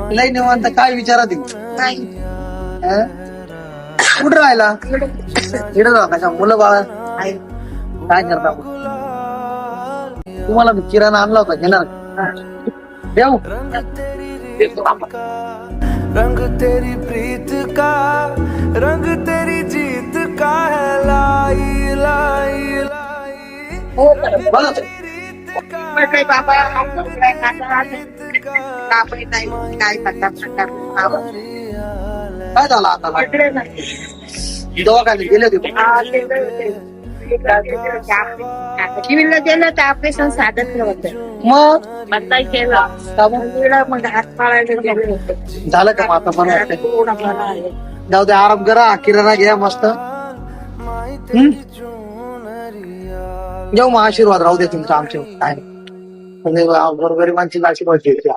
लय निवांत काय विचारात नाही कुठं राहिला इकडे राहा कशा मुलं बाळा काय करता तुम्हाला मी किराणा आणला होता घेणार देऊ रंग तेरी प्रीत का रंग तेरी जीत का है लाई लाई लाई हो बघा काही बाबा काय काय झालं आता दवाखान्यात गेले होते टीव्हीला गेलं तर ऑपरेशन साधत नव्हतं मग बंदाई केलं मग हात पाळायला गेले होते झालं का मग आता बरं वाटतंय थोडा बरा आहे जाऊ दे आराम करा किराणा घ्या मस्त घेऊ मग आशीर्वाद राहू दे तुमचा आमचे काय गरिबांची आशीर्वाद घ्यायची